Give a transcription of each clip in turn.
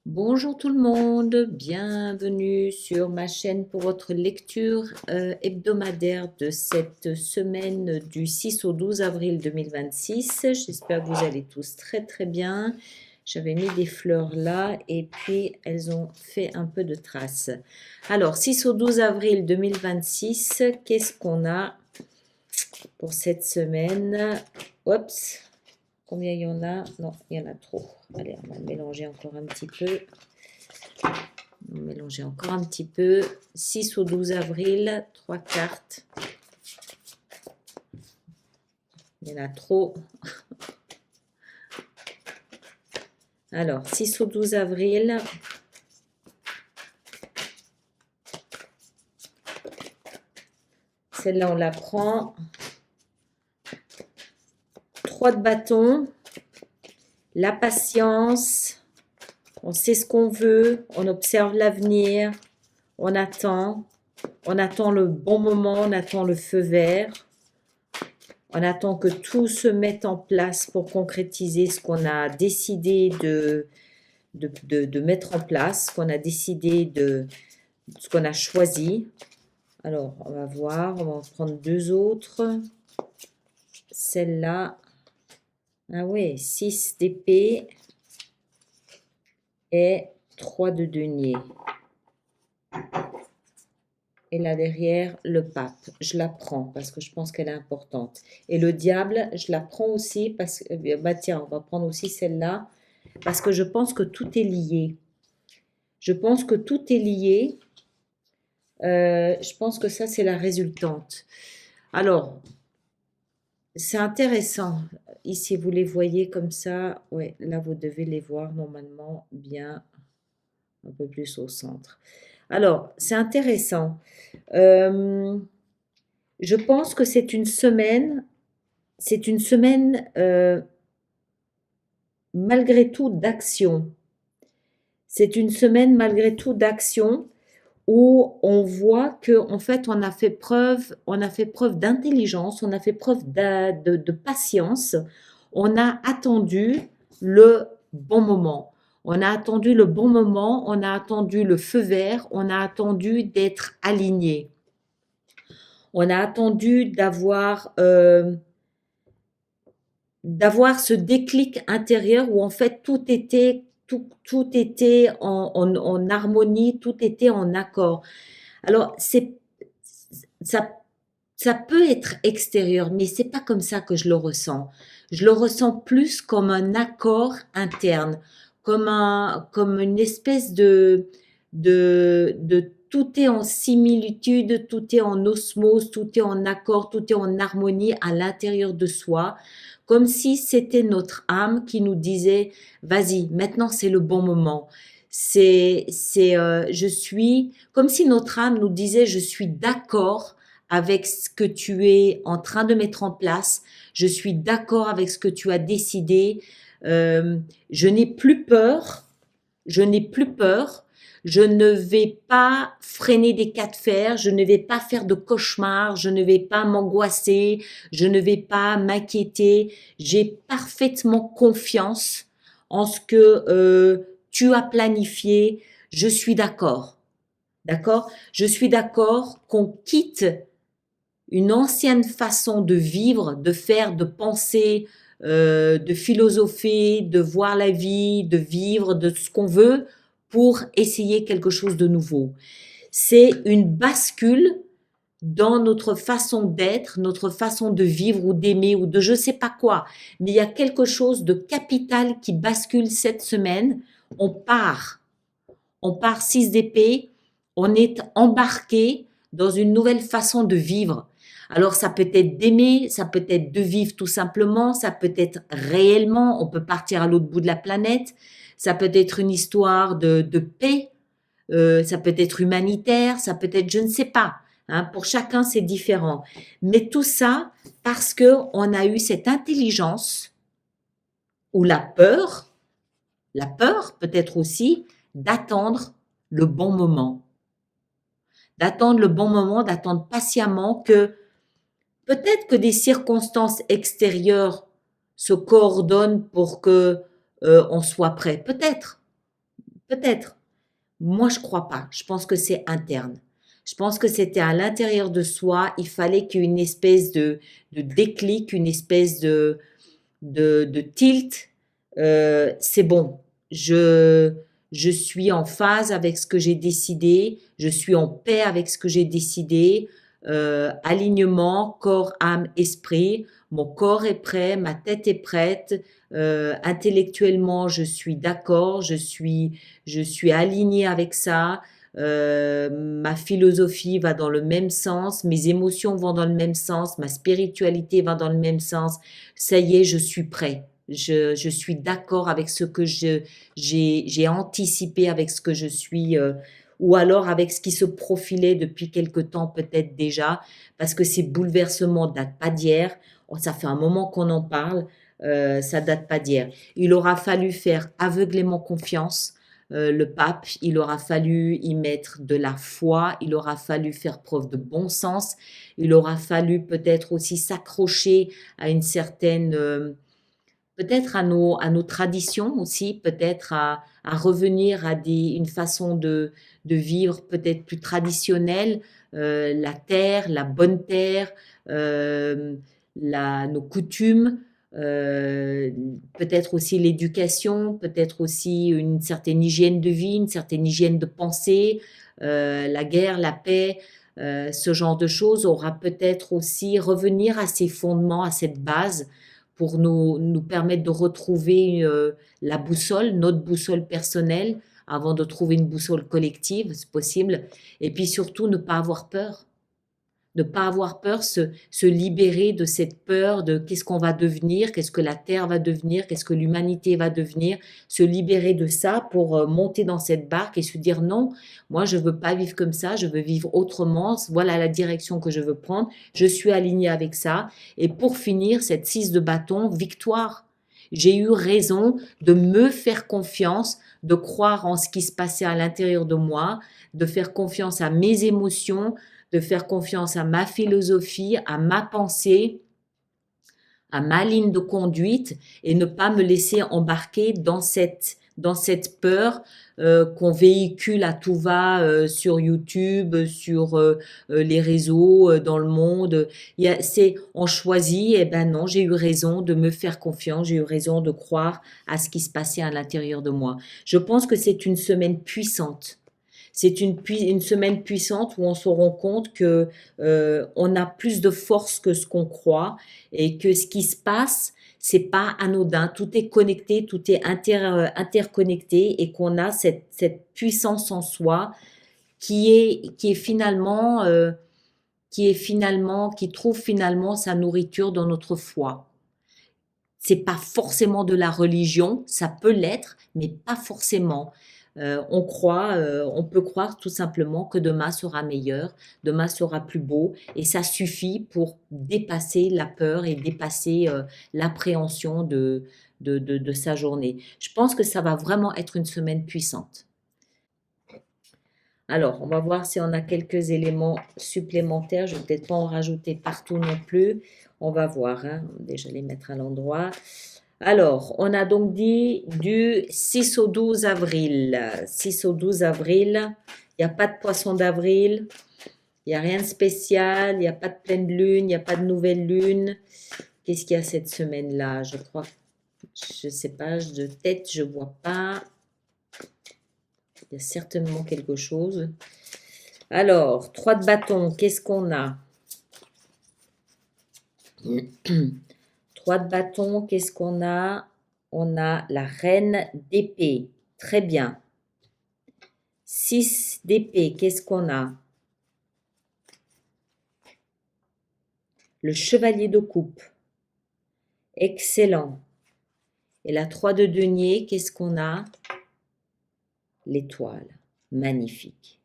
Bonjour tout le monde, bienvenue sur ma chaîne pour votre lecture hebdomadaire de cette semaine du 6 au 12 avril 2026. J'espère que vous allez tous très très bien. J'avais mis des fleurs là et puis elles ont fait un peu de traces. Alors 6 au 12 avril 2026, qu'est-ce qu'on a pour cette semaine? Oups! Combien il y en a? Non, il y en a trop. Allez, on va mélanger encore un petit peu. On va mélanger encore un petit peu. 6 au 12 avril, 3 cartes. Il y en a trop. Alors, 6 au 12 avril. Celle-là, on la prend. 3 de bâton. La patience. On sait ce qu'on veut. On observe l'avenir. On attend. On attend le bon moment. On attend le feu vert. On attend que tout se mette en place pour concrétiser ce qu'on a décidé de mettre en place, ce qu'on a décidé ce qu'on a choisi. Alors, on va voir, on va en prendre deux autres. Celle-là, ah oui, 6 d'épée et 3 de denier. Et là derrière, le pape. Je la prends parce que je pense qu'elle est importante. Et le diable, je la prends aussi parce que, bah tiens, on va prendre aussi celle-là parce que je pense que tout est lié. Je pense que tout est lié. Je pense que ça, c'est la résultante. Alors, c'est intéressant. Ici, vous les voyez comme ça. Ouais, là, vous devez les voir normalement bien un peu plus au centre. Alors, c'est intéressant. Je pense que c'est une semaine malgré tout d'action. C'est une semaine malgré tout d'action où on voit que en fait on a fait preuve d'intelligence, on a fait preuve de patience, on a attendu le bon moment. On a attendu le bon moment, on a attendu le feu vert, on a attendu d'être aligné. On a attendu d'avoir ce déclic intérieur où en fait tout était en harmonie, tout était en accord. Alors ça, ça peut être extérieur, mais c'est pas comme ça que je le ressens. Je le ressens plus comme un accord interne, comme une espèce de tout est en similitude, tout est en osmose, tout est en accord, tout est en harmonie à l'intérieur de soi, comme si c'était notre âme qui nous disait, vas-y, maintenant c'est le bon moment. Je suis, comme si notre âme nous disait, je suis d'accord avec ce que tu es en train de mettre en place, je suis d'accord avec ce que tu as décidé, je n'ai plus peur, je n'ai plus peur, je ne vais pas freiner des cas de fer, je ne vais pas faire de cauchemars, je ne vais pas m'angoisser, je ne vais pas m'inquiéter, j'ai parfaitement confiance en ce que tu as planifié, je suis d'accord. D'accord? Je suis d'accord qu'on quitte une ancienne façon de vivre, de faire, de penser, de philosopher, de voir la vie, de vivre, de ce qu'on veut pour essayer quelque chose de nouveau. C'est une bascule dans notre façon d'être, notre façon de vivre ou d'aimer ou de je sais pas quoi. Mais il y a quelque chose de capital qui bascule cette semaine. On part. On part 6 d'épée. On est embarqué dans une nouvelle façon de vivre. Alors ça peut être d'aimer, ça peut être de vivre tout simplement, ça peut être réellement, on peut partir à l'autre bout de la planète, ça peut être une histoire de paix, ça peut être humanitaire, ça peut être je ne sais pas. Hein, pour chacun c'est différent. Mais tout ça parce que on a eu cette intelligence ou la peur peut-être aussi d'attendre le bon moment. D'attendre le bon moment, d'attendre patiemment que peut-être que des circonstances extérieures se coordonnent pour que on soit prêt. Peut-être. peut-être. Moi, je crois pas. Je pense que c'est interne. Je pense que c'était à l'intérieur de soi. Il fallait qu'il y ait une espèce de déclic, une espèce de tilt. C'est bon. Je, je suis en phase avec ce que j'ai décidé. Je suis en paix avec ce que j'ai décidé. Alignement, corps, âme, esprit. Mon corps est prêt, ma tête est prête. Intellectuellement, je suis d'accord. Je suis alignée avec ça. Ma philosophie va dans le même sens, mes émotions vont dans le même sens, ma spiritualité va dans le même sens. Ça y est, je suis prêt. Je suis d'accord avec ce que j'ai anticipé, avec ce que je suis, ou alors avec ce qui se profilait depuis quelque temps peut-être déjà, parce que ces bouleversements datent pas d'hier. Oh, ça fait un moment qu'on en parle, ça date pas d'hier. Il aura fallu faire aveuglément confiance. Le pape, il aura fallu y mettre de la foi, il aura fallu faire preuve de bon sens, il aura fallu peut-être aussi s'accrocher à une certaine, peut-être à nos traditions aussi, peut-être à revenir à une façon de vivre peut-être plus traditionnelle, la terre, la bonne terre, euh, nos coutumes, euh, peut-être aussi l'éducation, peut-être aussi une certaine hygiène de vie, une certaine hygiène de pensée, la guerre, la paix, ce genre de choses aura peut-être aussi revenir à ces fondements, à cette base pour nous permettre de retrouver la boussole, notre boussole personnelle, avant de trouver une boussole collective, c'est possible. Et puis surtout, ne pas avoir peur. Ne pas avoir peur, se libérer de cette peur de qu'est-ce qu'on va devenir, qu'est-ce que la Terre va devenir, qu'est-ce que l'humanité va devenir, se libérer de ça pour monter dans cette barque et se dire non, moi je veux pas vivre comme ça, je veux vivre autrement, voilà la direction que je veux prendre, je suis aligné avec ça. Et pour finir, cette 6 de bâton, victoire. J'ai eu raison de me faire confiance, de croire en ce qui se passait à l'intérieur de moi, de faire confiance à mes émotions, de faire confiance à ma philosophie, à ma pensée, à ma ligne de conduite et ne pas me laisser embarquer dans cette peur qu'on véhicule à tout va sur YouTube, sur les réseaux, dans le monde. On choisit, et ben non, j'ai eu raison de me faire confiance, j'ai eu raison de croire à ce qui se passait à l'intérieur de moi. Je pense que c'est une semaine puissante. C'est une semaine puissante où on se rend compte que on a plus de force que ce qu'on croit et que ce qui se passe, c'est pas anodin. Tout est connecté, tout est interconnecté et qu'on a cette puissance en soi qui est finalement, qui trouve finalement sa nourriture dans notre foi. C'est pas forcément de la religion, ça peut l'être, mais pas forcément. On peut croire tout simplement que demain sera meilleur, demain sera plus beau, et ça suffit pour dépasser la peur et dépasser l'appréhension de sa journée. Je pense que ça va vraiment être une semaine puissante. Alors, on va voir si on a quelques éléments supplémentaires. Je ne vais peut-être pas en rajouter partout non plus. On va voir, hein. Déjà les mettre à l'endroit. Alors, on a donc dit du 6 au 12 avril. 6 au 12 avril, il n'y a pas de poisson d'avril, il n'y a rien de spécial, il n'y a pas de pleine lune, il n'y a pas de nouvelle lune. Qu'est-ce qu'il y a cette semaine-là? Je crois, je ne sais pas, de tête, je ne vois pas. Il y a certainement quelque chose. Alors, 3 de bâton, qu'est-ce qu'on a? 3 de bâton, qu'est-ce qu'on a? On a la reine d'épée. Très bien. 6 d'épée, qu'est-ce qu'on a? Le chevalier de coupe. Excellent. Et la 3 de denier, qu'est-ce qu'on a? L'étoile. Magnifique.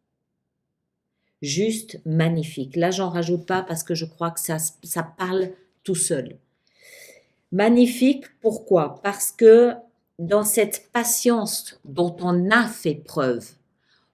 Juste magnifique. Là, j'en rajoute pas parce que je crois que ça parle tout seul. Magnifique, pourquoi? Parce que dans cette patience dont on a fait preuve,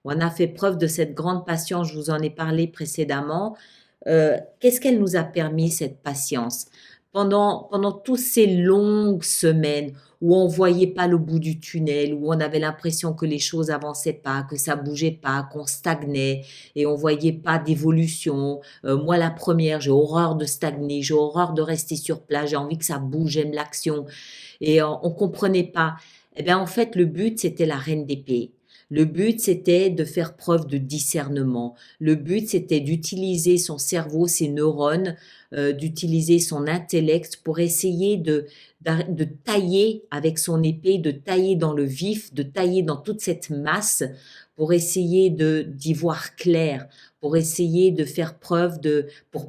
on a fait preuve de cette grande patience, je vous en ai parlé précédemment, qu'est-ce qu'elle nous a permis, cette patience? Pendant toutes ces longues semaines où on voyait pas le bout du tunnel, où on avait l'impression que les choses avançaient pas, que ça bougeait pas, qu'on stagnait et on voyait pas d'évolution. Moi, la première, j'ai horreur de stagner, j'ai horreur de rester sur place, j'ai envie que ça bouge, j'aime l'action. Et on comprenait pas. Eh bien, en fait, le but, c'était la reine d'épée. Le but, c'était de faire preuve de discernement. Le but, c'était d'utiliser son cerveau, ses neurones, d'utiliser son intellect pour essayer de tailler avec son épée, de tailler dans le vif, de tailler dans toute cette masse pour essayer d'y voir clair, pour essayer de faire preuve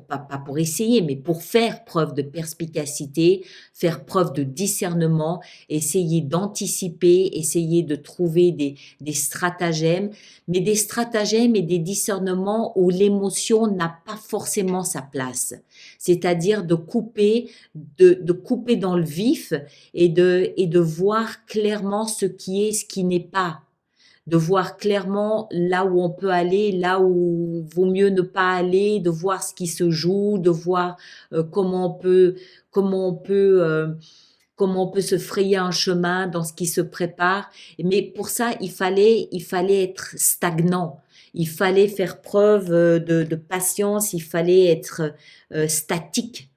pas pour essayer, mais pour faire preuve de perspicacité, faire preuve de discernement, essayer d'anticiper, essayer de trouver des stratagèmes, mais des stratagèmes et des discernements où l'émotion n'a pas forcément sa place. C'est-à-dire de couper dans le vif et de voir clairement ce qui est, ce qui n'est pas, de voir clairement là où on peut aller, là où vaut mieux ne pas aller, de voir ce qui se joue, de voir comment on peut, comment on peut se frayer un chemin dans ce qui se prépare. Mais pour ça, il fallait être stagnant. Il fallait faire preuve de patience, il fallait être statique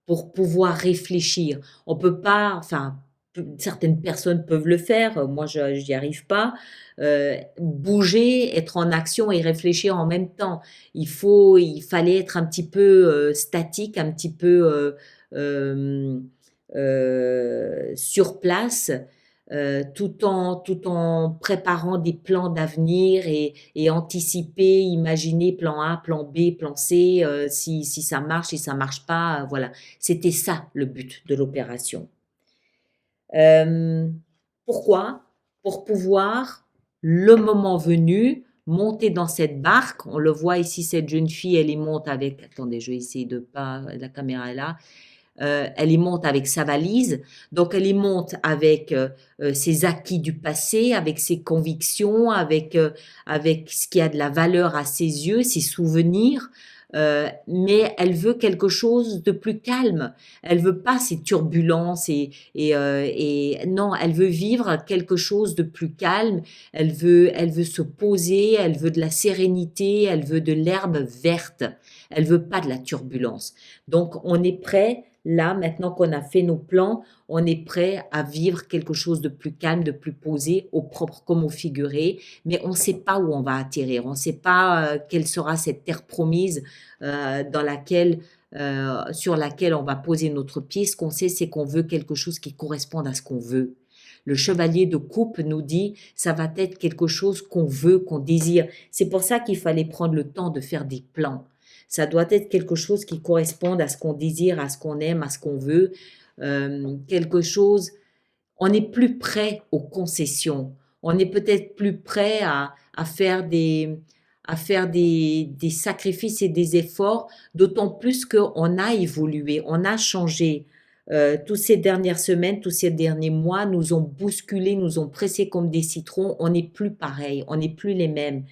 pour pouvoir réfléchir. On peut pas, enfin, certaines personnes peuvent le faire, moi je n'y arrive pas. Bouger, être en action et réfléchir en même temps. Il fallait être un petit peu statique, un petit peu euh, sur place, tout en préparant des plans d'avenir et anticiper, imaginer plan A, plan B, plan C, si ça marche, si ça marche pas, voilà. C'était ça le but de l'opération. Euh, Pourquoi? Pour pouvoir, le moment venu, monter dans cette barque. On le voit ici, cette jeune fille, elle y monte avec. Attendez, je vais essayer de pas. La caméra est là. Elle y monte avec sa valise, donc elle y monte avec ses acquis du passé, avec ses convictions, avec ce qui a de la valeur à ses yeux, ses souvenirs, mais elle veut quelque chose de plus calme. Elle veut pas ces turbulences et non, elle veut vivre quelque chose de plus calme. Elle veut se poser, elle veut de la sérénité, elle veut de l'herbe verte. Elle veut pas de la turbulence. Donc on est prêt. Là, maintenant qu'on a fait nos plans, on est prêt à vivre quelque chose de plus calme, de plus posé, au propre comme au figuré, mais on ne sait pas où on va atterrir, on ne sait pas quelle sera cette terre promise sur laquelle on va poser notre pied. Ce qu'on sait, c'est qu'on veut quelque chose qui corresponde à ce qu'on veut. Le chevalier de coupe nous dit, ça va être quelque chose qu'on veut, qu'on désire. C'est pour ça qu'il fallait prendre le temps de faire des plans. Ça doit être quelque chose qui corresponde à ce qu'on désire, à ce qu'on aime, à ce qu'on veut. Quelque chose, on est plus prêt aux concessions. On est peut-être plus prêt à faire des sacrifices et des efforts, d'autant plus qu'on a évolué, on a changé. Toutes ces dernières semaines, tous ces derniers mois nous ont bousculés, nous ont pressés comme des citrons. On n'est plus pareil, on n'est plus les mêmes.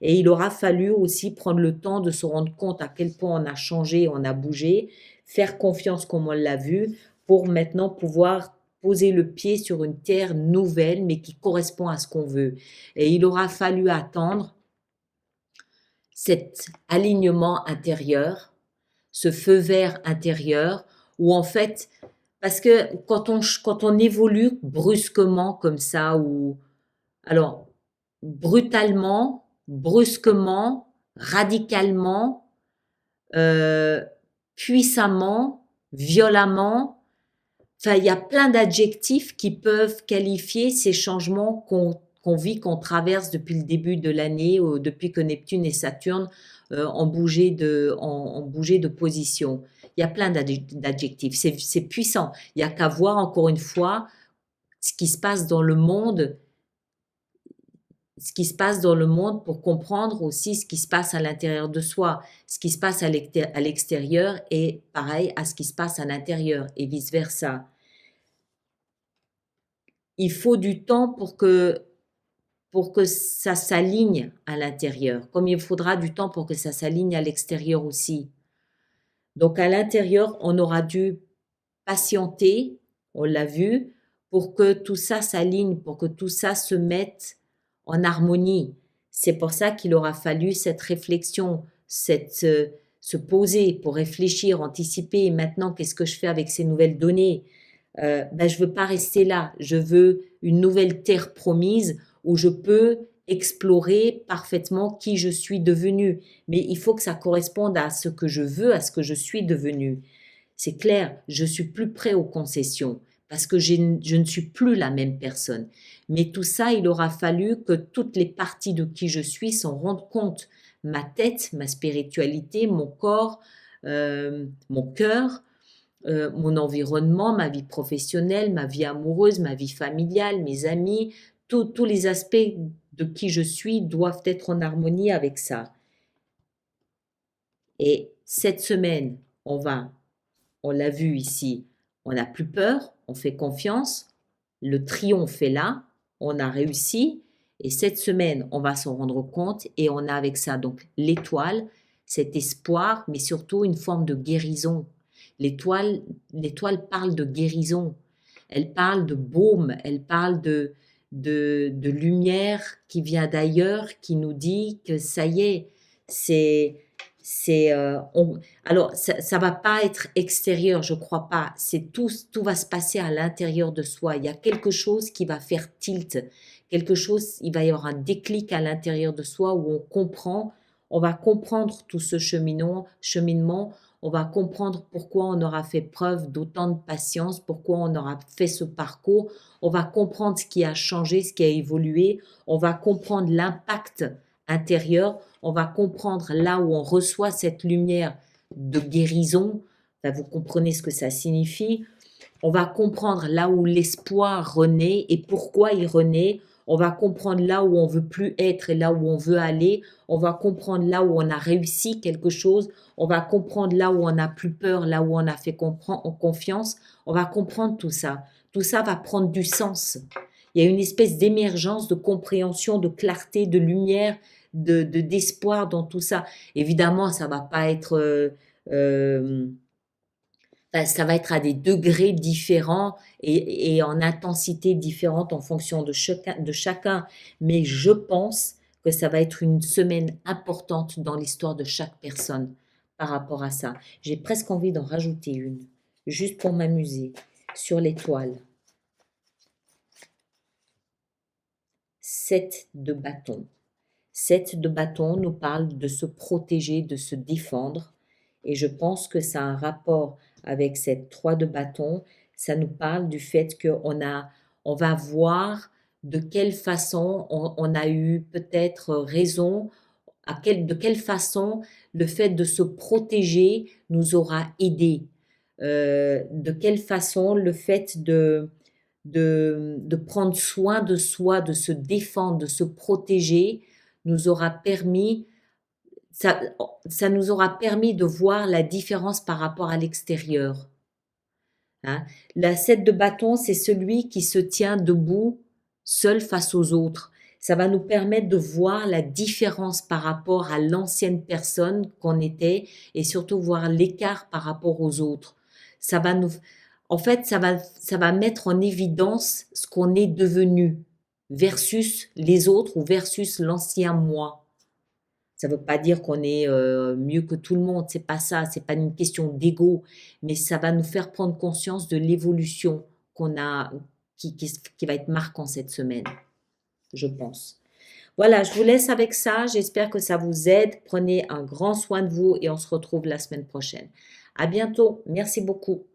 Et il aura fallu aussi prendre le temps de se rendre compte à quel point on a changé, on a bougé, faire confiance comme on l'a vu, pour maintenant pouvoir poser le pied sur une terre nouvelle, mais qui correspond à ce qu'on veut. Et il aura fallu attendre cet alignement intérieur, ce feu vert intérieur, où en fait, parce que quand on évolue brusquement comme ça, ou alors brutalement, brusquement, radicalement, euh, puissamment, violemment, enfin, il y a plein d'adjectifs qui peuvent qualifier ces changements qu'on vit, qu'on traverse depuis le début de l'année, ou depuis que Neptune et Saturne ont bougé de position. Il y a plein d'adjectifs. C'est puissant. Il y a qu'à voir encore une fois ce qui se passe dans le monde, ce qui se passe dans le monde pour comprendre aussi ce qui se passe à l'intérieur de soi. Ce qui se passe à l'extérieur est pareil à ce qui se passe à l'intérieur et vice-versa. Il faut du temps pour que ça s'aligne à l'intérieur, comme il faudra du temps pour que ça s'aligne à l'extérieur aussi. Donc à l'intérieur, on aura dû patienter, on l'a vu, pour que tout ça s'aligne, pour que tout ça se mette en harmonie. C'est pour ça qu'il aura fallu cette réflexion, se poser pour réfléchir, anticiper. Et maintenant, qu'est-ce que je fais avec ces nouvelles données? Je veux pas rester là. Je veux une nouvelle terre promise où je peux explorer parfaitement qui je suis devenue. Mais il faut que ça corresponde à ce que je veux, à ce que je suis devenue. C'est clair, je suis plus prêt aux concessions parce que je ne suis plus la même personne. Mais tout ça, il aura fallu que toutes les parties de qui je suis s'en rendent compte. Ma tête, ma spiritualité, mon corps, mon cœur, mon environnement, ma vie professionnelle, ma vie amoureuse, ma vie familiale, mes amis, tous les aspects de qui je suis doivent être en harmonie avec ça. Et cette semaine, on l'a vu ici, on n'a plus peur, on fait confiance, le triomphe est là, on a réussi, et cette semaine, on va s'en rendre compte, et on a avec ça donc l'étoile, cet espoir, mais surtout une forme de guérison. L'étoile parle de guérison, elle parle de baume, elle parle de lumière qui vient d'ailleurs, qui nous dit que ça y est, alors ça va pas être extérieur, je crois pas. C'est tout va se passer à l'intérieur de soi. Il y a quelque chose qui va faire tilt, il va y avoir un déclic à l'intérieur de soi où on va comprendre tout ce cheminement, on va comprendre pourquoi on aura fait preuve d'autant de patience, pourquoi on aura fait ce parcours, on va comprendre ce qui a changé, ce qui a évolué, on va comprendre l'impact intérieur, on va comprendre là où on reçoit cette lumière de guérison, vous comprenez ce que ça signifie, on va comprendre là où l'espoir renaît et pourquoi il renaît, on va comprendre là où on veut plus être et là où on veut aller, on va comprendre là où on a réussi quelque chose, on va comprendre là où on n'a plus peur, là où on a fait confiance, on va comprendre tout ça. Tout ça va prendre du sens. Il y a une espèce d'émergence, de compréhension, de clarté, de lumière, d'espoir dans tout ça. Évidemment, ça va pas être... ça va être à des degrés différents et en intensité différente en fonction de chacun. Mais je pense que ça va être une semaine importante dans l'histoire de chaque personne par rapport à ça. J'ai presque envie d'en rajouter une, juste pour m'amuser, sur l'étoile. 7 de bâton. 7 de bâton nous parle de se protéger, de se défendre. Et je pense que ça a un rapport avec cette 3 de bâton. Ça nous parle du fait on va voir de quelle façon on a eu peut-être raison, de quelle façon le fait de se protéger nous aura aidé. De quelle façon le fait de prendre soin de soi, de se défendre, de se protéger, nous aura permis, ça nous aura permis de voir la différence par rapport à l'extérieur. Hein. La 7 de bâton, c'est celui qui se tient debout, seul face aux autres. Ça va nous permettre de voir la différence par rapport à l'ancienne personne qu'on était et surtout voir l'écart par rapport aux autres. En fait, ça va mettre en évidence ce qu'on est devenu versus les autres ou versus l'ancien moi. Ça ne veut pas dire qu'on est mieux que tout le monde, c'est pas ça, c'est pas une question d'ego, mais ça va nous faire prendre conscience de l'évolution qu'on a, qui va être marquant cette semaine, je pense. Voilà, je vous laisse avec ça. J'espère que ça vous aide. Prenez un grand soin de vous et on se retrouve la semaine prochaine. À bientôt. Merci beaucoup.